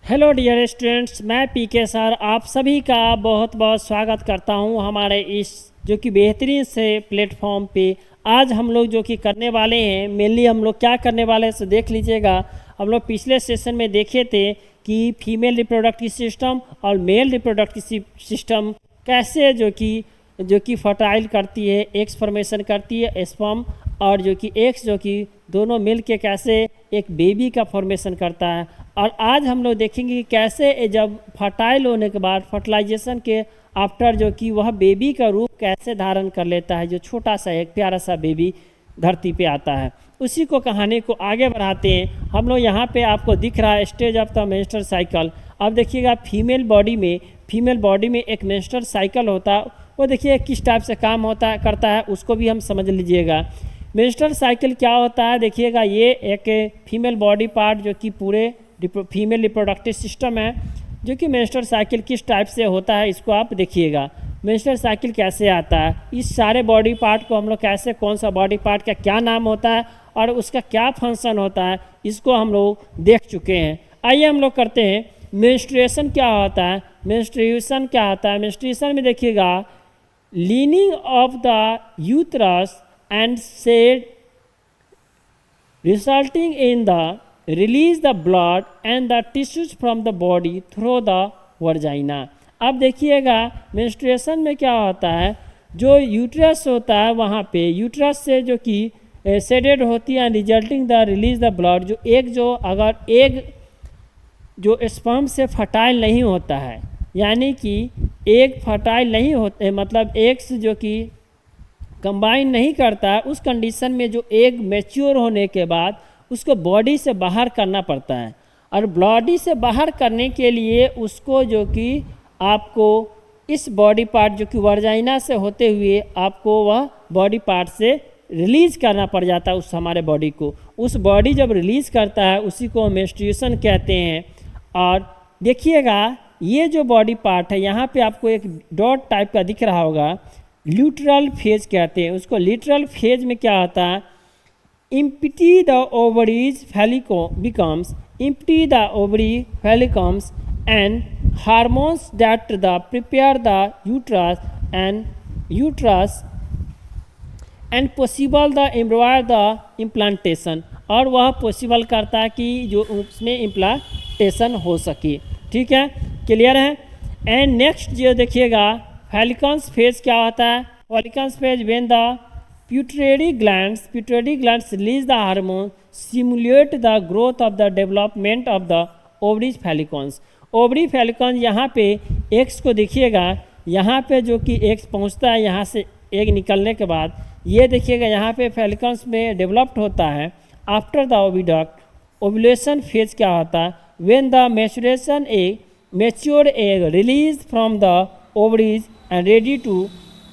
Hello dear students, मैं पीके sir आप सभी का बहुत बहुत स्वागत करता हूं हमारे इस जो कि बेहतरीन से प्लेटफॉर्म पे। आज हम लोग जो कि करने वाले हैं, मेनली हम लोग क्या करने वाले हैं सो देख लीजिएगा। हम लोग पिछले सेशन में देखे थे कि फीमेल रिप्रोडक्टिव सिस्टम और मेल रिप्रोडक्टिव सिस्टम कैसे जो कि फर्टाइल करती है, एग्स फॉर्मेशन करती है, स्पर्म और जो कि एग्स जो कि दोनों मिल के कैसे एक बेबी का फॉर्मेशन करता है। और आज हम लोग देखेंगे कि कैसे जब फर्टाइल होने के बाद फर्टिलाइजेशन के आफ्टर जो कि वह बेबी का रूप कैसे धारण कर लेता है, जो छोटा सा एक प्यारा सा बेबी धरती पे आता है। उसी को कहानी को आगे बढ़ाते हैं। हम लोग यहाँ पे आपको दिख रहा है stage of the menstrual cycle. अब देखिएगा फीमेल बॉडी में एक मेंस्ट्रुअल साइकिल होता है, वो देखिए किस टाइप से काम करता है, उसको भी हम समझ लीजिएगा। मेंस्ट्रुअल साइकिल क्या होता है, देखिएगा ये एक फीमेल बॉडी पार्ट जो कि पूरे फीमेल रिप्रोडक्टिव सिस्टम है, जो कि मेंस्ट्रुअल साइकिल किस टाइप से होता है इसको आप देखिएगा। मेंस्ट्रुअल साइकिल कैसे आता है, इस सारे बॉडी पार्ट को हम लोग कैसे, कौन सा बॉडी पार्ट का क्या नाम होता है और उसका क्या फंक्शन होता है, इसको हम लोग देख चुके हैं। आइए हम लोग करते हैं मेंस्ट्रुएशन क्या होता है। मेंस्ट्रुएशन में देखिएगा leaning of the uterus and said resulting in the release the blood and the tissues from the body through the vagina। अब देखिएगा मेंस्ट्रुएशन में क्या होता है, जो यूट्रस होता है वहाँ पे यूट्रस से जो कि सेडेड होती है resulting the release the blood, अगर एग जो स्पर्म से फर्टाइल नहीं होता है, यानी कि एग फर्टाइल नहीं होते, मतलब एग्स जो कि कंबाइन नहीं करता है, उस कंडीशन में जो एग मैच्योर होने के बाद उसको बॉडी से बाहर करना पड़ता है। और बॉडी से बाहर करने के लिए उसको जो कि आपको इस बॉडी पार्ट जो कि वर्जाइना से होते हुए आपको वह बॉडी पार्ट से रिलीज़ करना पड़ जाता है उस हमारे बॉडी को। उस बॉडी जब रिलीज़ करता है उसी को मेंस्ट्रुएशन कहते हैं। और देखिएगा ये जो बॉडी पार्ट है, यहाँ पे आपको एक डॉट टाइप का दिख रहा होगा, ल्यूट्रल फेज कहते हैं उसको। ल्यूट्रल फेज में क्या होता है, empty the ovaries becomes empty the ovary follicles and hormones that prepare the uterus and possible the embryo the implantation, और वह पॉसिबल करता है कि जो उसमें इम्प्लांटेशन हो सके। ठीक है, क्लियर है। एंड नेक्स्ट जो देखिएगा फॉलिकल्स फेज क्या होता है। Follicles phase when the pituitary glands release the hormone stimulate the growth of the development of the ovaries follicles। Ovary follicles यहाँ पे एग्स को देखिएगा, यहाँ पे जो कि एग्स पहुँचता है, यहाँ से एग निकलने के बाद ये देखिएगा यहाँ पे फॉलिकल्स में डेवलप्ड होता है। After the oviduct ovulation phase क्या होता है, when the mature egg release from the ovaries and ready to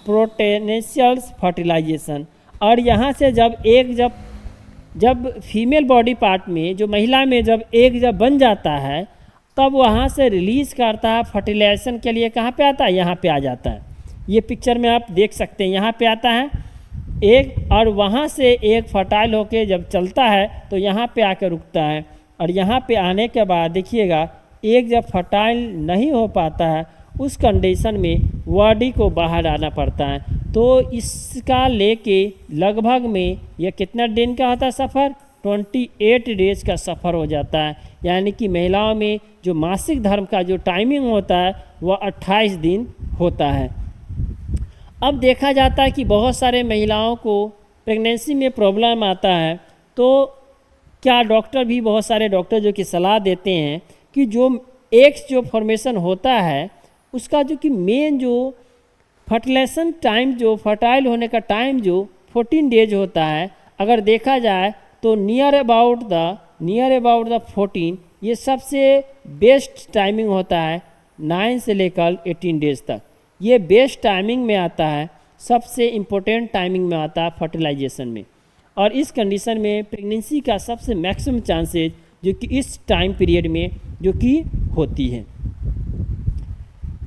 potential fertilisation. और यहाँ से जब फीमेल बॉडी पार्ट में, जो महिला में जब एग बन जाता है, तब वहाँ से रिलीज़ करता है फर्टिलाइजेशन के लिए। कहाँ पे आता है, यहाँ पे आ जाता है। ये पिक्चर में आप देख सकते हैं, यहाँ पे आता है एग, और वहाँ से एग फर्टाइल होके जब चलता है तो यहाँ पे आकर रुकता है। और यहाँ पे आने के बाद देखिएगा एग जब फर्टाइल नहीं हो पाता है, उस कंडीशन में बॉडी को बाहर आना पड़ता है। तो इसका लेके लगभग में यह कितना दिन का होता है सफ़र, 28 डेज का सफ़र हो जाता है। यानी कि महिलाओं में जो मासिक धर्म का जो टाइमिंग होता है वह 28 दिन होता है। अब देखा जाता है कि बहुत सारे महिलाओं को प्रेगनेंसी में प्रॉब्लम आता है, तो क्या डॉक्टर भी, बहुत सारे डॉक्टर जो कि सलाह देते हैं कि जो एग्स जो फॉर्मेशन होता है उसका जो कि मेन जो फर्टिलाइजेशन टाइम, जो फर्टाइल होने का टाइम जो 14 डेज होता है, अगर देखा जाए तो नियर अबाउट द 14 ये सबसे बेस्ट टाइमिंग होता है। 9 से लेकर 18 डेज तक ये बेस्ट टाइमिंग में आता है, सबसे इम्पोर्टेंट टाइमिंग में आता है फर्टिलाइजेशन में। और इस कंडीशन में प्रेगनेंसी का सबसे मैक्सिमम चांसेज जो कि इस टाइम पीरियड में जो कि होती है।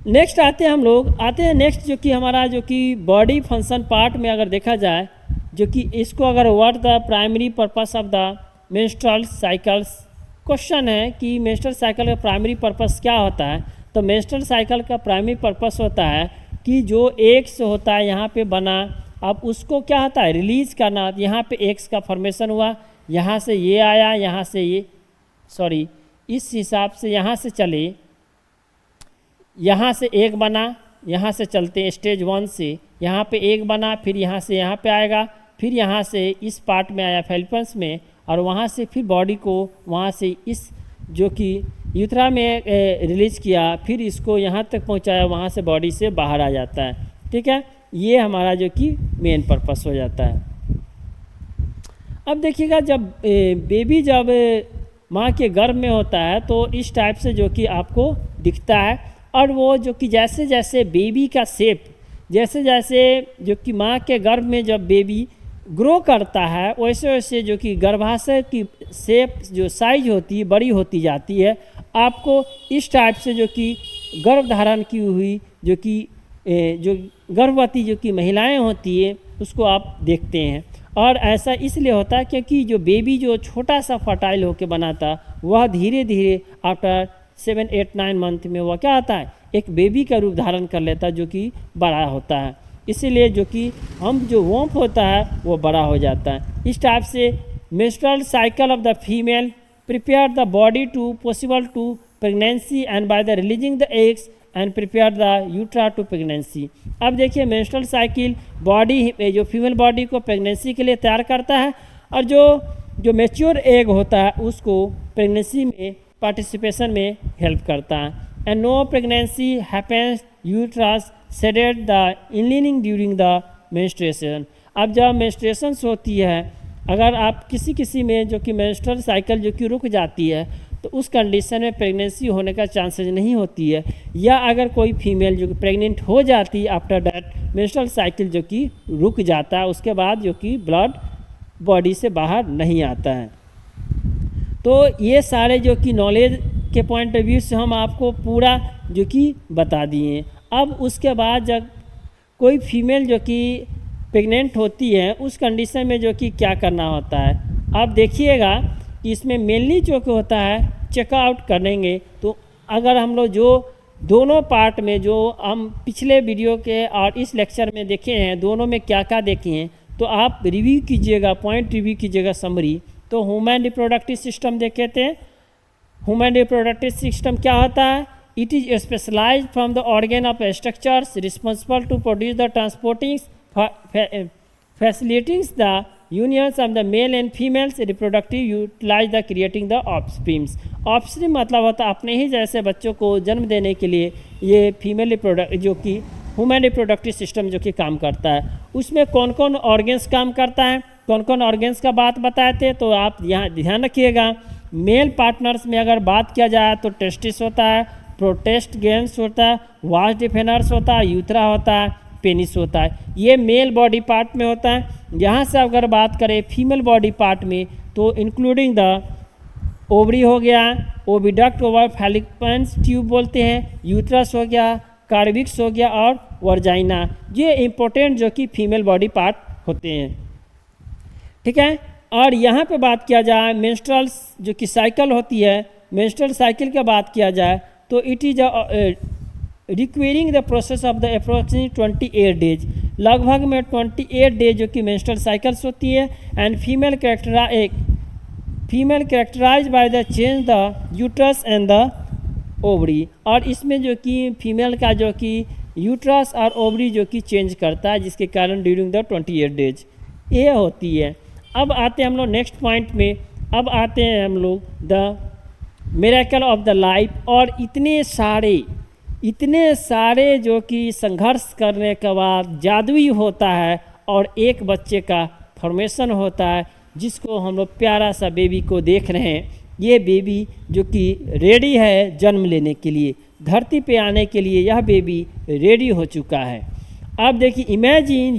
नेक्स्ट आते हैं नेक्स्ट जो कि हमारा जो कि बॉडी फंक्शन पार्ट में अगर देखा जाए, जो कि इसको अगर what the primary purpose of the menstrual cycles question है कि मेंस्ट्रुअल साइकिल का प्राइमरी पर्पस क्या होता है। तो मेंस्ट्रुअल साइकिल का प्राइमरी पर्पस होता है कि जो एग्स होता है यहाँ पे बना, अब उसको क्या होता है रिलीज करना। यहाँ पे एग्स का फॉर्मेशन हुआ, यहाँ से ये आया, यहाँ से ये सॉरी इस हिसाब से यहाँ से चले, यहाँ से एक बना, यहाँ से चलते हैं स्टेज 1 से, यहाँ पे एक बना, फिर यहाँ से यहाँ पे आएगा, फिर यहाँ से इस पार्ट में आया फेलिपन्स में, और वहाँ से फिर बॉडी को वहाँ से इस जो कि यूथरा में रिलीज किया, फिर इसको यहाँ तक पहुँचाया, वहाँ से बॉडी से बाहर आ जाता है। ठीक है, ये हमारा जो कि मेन पर्पस हो जाता है। अब देखिएगा जब बेबी जब माँ के गर्भ में होता है तो इस टाइप से जो कि आपको दिखता है, और वो जो कि जैसे जैसे बेबी का शेप, जैसे जैसे जो कि माँ के गर्भ में जब बेबी ग्रो करता है, वैसे वैसे जो कि गर्भाशय की शेप जो साइज होती है बड़ी होती जाती है। आपको इस टाइप से जो कि गर्भ धारण की हुई जो कि जो गर्भवती जो कि महिलाएं होती है उसको आप देखते हैं। और ऐसा इसलिए होता है क्योंकि जो बेबी जो छोटा सा फर्टाइल होकर बनाता, वह धीरे धीरे आफ्टर 7, 8, 9 मंथ में वह क्या आता है एक बेबी का रूप धारण कर लेता है जो कि बड़ा होता है। इसीलिए जो कि हम जो वॉम्प होता है वो बड़ा हो जाता है। इस टाइप से menstrual cycle of the female prepare the body to possible to pregnancy and by the releasing the eggs and prepare the uterus to pregnancy. अब देखिए मेंस्ट्रुअल साइकिल बॉडी जो फीमेल बॉडी को प्रेगनेंसी के लिए तैयार करता है, और जो मैच्योर एग होता है उसको प्रेगनेंसी में पार्टिसिपेशन में हेल्प करता है। And no pregnancy happens uterus shedded the inner lining during the menstruation. अब जब मेंस्ट्रुएशंस होती है, अगर आप किसी में जो कि मेंस्ट्रुअल साइकिल जो कि रुक जाती है तो उस कंडीशन में प्रेगनेंसी होने का चांसेस नहीं होती है, या अगर कोई फीमेल जो कि प्रेग्नेंट हो जाती है आफ्टर दैट मेंस्ट्रुअल साइकिल जो कि रुक जाता है, उसके बाद जो कि ब्लड बॉडी से बाहर नहीं आता है। तो ये सारे जो कि नॉलेज के पॉइंट ऑफ व्यू से हम आपको पूरा जो कि बता दिए। अब उसके बाद जब कोई फीमेल जो कि प्रेग्नेंट होती है उस कंडीशन में जो कि क्या करना होता है, आप देखिएगा कि इसमें मेनली जो कि होता है चेकआउट करेंगे। तो अगर हम लोग जो दोनों पार्ट में जो हम पिछले वीडियो के और इस लेक्चर में देखे हैं, दोनों में क्या क्या देखे हैं, तो आप रिव्यू कीजिएगा, पॉइंट रिव्यू कीजिएगा समरी। तो ह्यूमन रिप्रोडक्टिव सिस्टम देखे थे। ह्यूमन रिप्रोडक्टिव सिस्टम क्या होता है? It is specialized from the organ of structures responsible to produce the transporting facilities the unions of the male and females reproductive utilize the creating the offsprings। offspring मतलब होता है अपने ही जैसे बच्चों को जन्म देने के लिए ये फीमेल रिप्रोडक्ट जो कि ह्यूमन रिप्रोडक्टिव सिस्टम जो कि काम करता है। उसमें कौन कौन ऑर्गन्स काम करता है, कौन कौन ऑर्गन्स का बात बताए थे, तो आप यहाँ ध्यान रखिएगा। मेल पार्टनर्स में अगर बात किया जाए तो टेस्टिस होता है, प्रोटेस्ट गेंस होता है, वास डिफेनर्स होता है, यूथरा होता है, पेनिस होता है। ये मेल बॉडी पार्ट में होता है। यहाँ से अगर बात करें फीमेल बॉडी पार्ट में तो इंक्लूडिंग द ओवरी हो गया, ओविडक्ट ओवर फैलिपन्स ट्यूब बोलते हैं, यूट्रस हो गया, कार्विक्स हो गया और वर्जाइना, ये इंपॉर्टेंट जो कि फीमेल बॉडी पार्ट होते हैं। ठीक है, और यहाँ पे बात किया जाए मेंस्ट्रुअल जो कि साइकिल होती है, मेंस्ट्रुअल साइकिल की बात किया जाए तो it is requiring the process of the approximately 28 days, लगभग में 28 डेज जो कि मेंस्ट्रुअल साइकिल्स होती है। And female characterize by the change the uterus and the ovary, और इसमें जो कि फीमेल का जो कि यूट्रस और ओवरी जो कि चेंज करता है, जिसके कारण ड्यूरिंग द 28 डेज ये होती है। अब आते हैं हम लोग नेक्स्ट पॉइंट में, अब आते हैं हम लोग the miracle of the life. और इतने सारे जो कि संघर्ष करने के बाद जादुई होता है और एक बच्चे का फॉर्मेशन होता है, जिसको हम लोग प्यारा सा बेबी को देख रहे हैं। ये बेबी जो कि रेडी है जन्म लेने के लिए, धरती पे आने के लिए यह बेबी रेडी हो चुका है। अब देखिए, imagine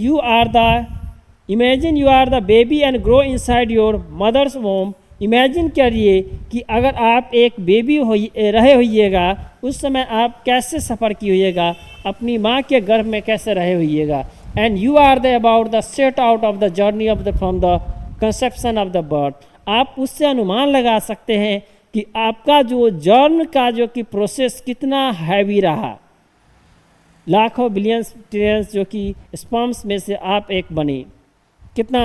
you are the baby and grow inside your mother's womb. Imagine करिए कि अगर आप एक बेबी रहे होइएगा, उस समय आप कैसे सफ़र की होइएगा, अपनी माँ के गर्भ में कैसे रहे होइएगा। And you are the about the set out of the journey of the from the conception of the birth. आप उससे अनुमान लगा सकते हैं कि आपका जो जर्न का जो कि प्रोसेस कितना हैवी रहा, लाखों बिलियंस ट्रिलियंस जो कि स्पर्म्स में से आप एक बने, कितना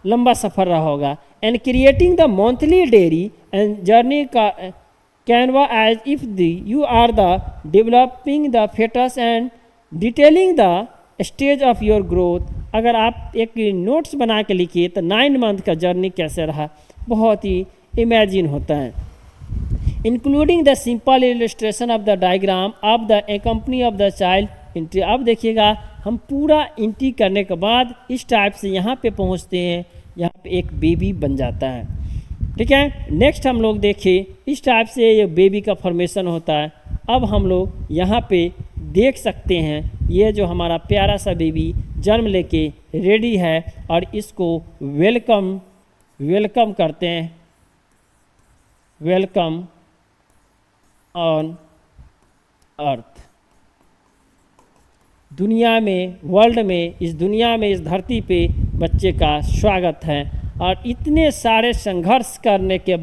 लंबा सफ़र रहा होगा। And creating the monthly diary and journey का canvas as if you are the developing the foetus and detailing the stage of your growth. अगर आप एक नोट्स बना के लिखिए तो 9 मंथ का जर्नी कैसे रहा, बहुत ही इमेजिन होता है। Including the simple illustration of the diagram of the company of the child entry. अब देखिएगा हम पूरा एंट्री करने के बाद इस टाइप से यहाँ पे पहुँचते हैं, यहाँ पे एक बेबी बन जाता है। ठीक है, नेक्स्ट हम लोग देखें इस टाइप से ये बेबी का फॉर्मेशन होता है। अब हम लोग यहाँ पे देख सकते हैं ये जो हमारा प्यारा सा बेबी जन्म लेके रेडी है और इसको वेलकम करते हैं, वेलकम ऑन अर्थ। दुनिया में, वर्ल्ड में, इस दुनिया में, इस धरती पे बच्चे का स्वागत है। और इतने सारे संघर्ष करने के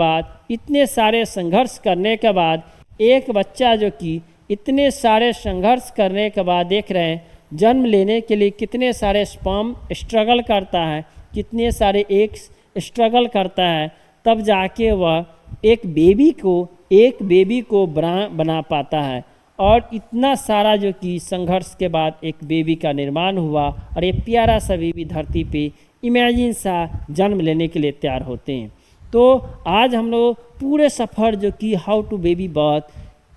बाद, एक बच्चा जो कि इतने सारे संघर्ष करने के बाद देख रहे हैं जन्म लेने के लिए कितने सारे स्पर्म स्ट्रगल करता है, कितने सारे एग्स स्ट्रगल करता है, तब जाके वह एक बेबी को बना पाता है। और इतना सारा जो कि संघर्ष के बाद एक बेबी का निर्माण हुआ और ये प्यारा सा बेबी धरती पे इमेजिन सा जन्म लेने के लिए तैयार होते हैं। तो आज हम लोग पूरे सफ़र जो कि हाउ टू बेबी बर्थ,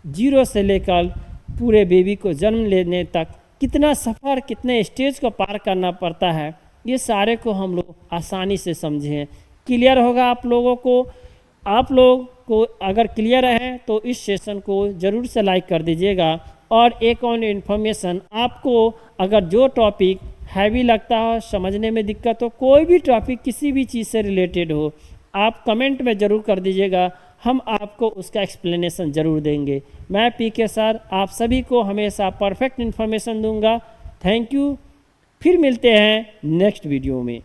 0 से लेकर पूरे बेबी को जन्म लेने तक कितना सफ़र, कितने स्टेज को पार करना पड़ता है, ये सारे को हम लोग आसानी से समझें। क्लियर होगा आप लोगों को। आप लोग को अगर क्लियर है तो इस सेशन को ज़रूर से लाइक कर दीजिएगा। और एक और इन्फॉर्मेशन, आपको अगर जो टॉपिक हैवी लगता हो, समझने में दिक्कत हो, कोई भी टॉपिक किसी भी चीज़ से रिलेटेड हो, आप कमेंट में ज़रूर कर दीजिएगा, हम आपको उसका एक्सप्लेनेशन ज़रूर देंगे। मैं पीके सर आप सभी को हमेशा परफेक्ट इन्फॉर्मेशन दूंगा। Thank you. फिर मिलते हैं नेक्स्ट वीडियो में।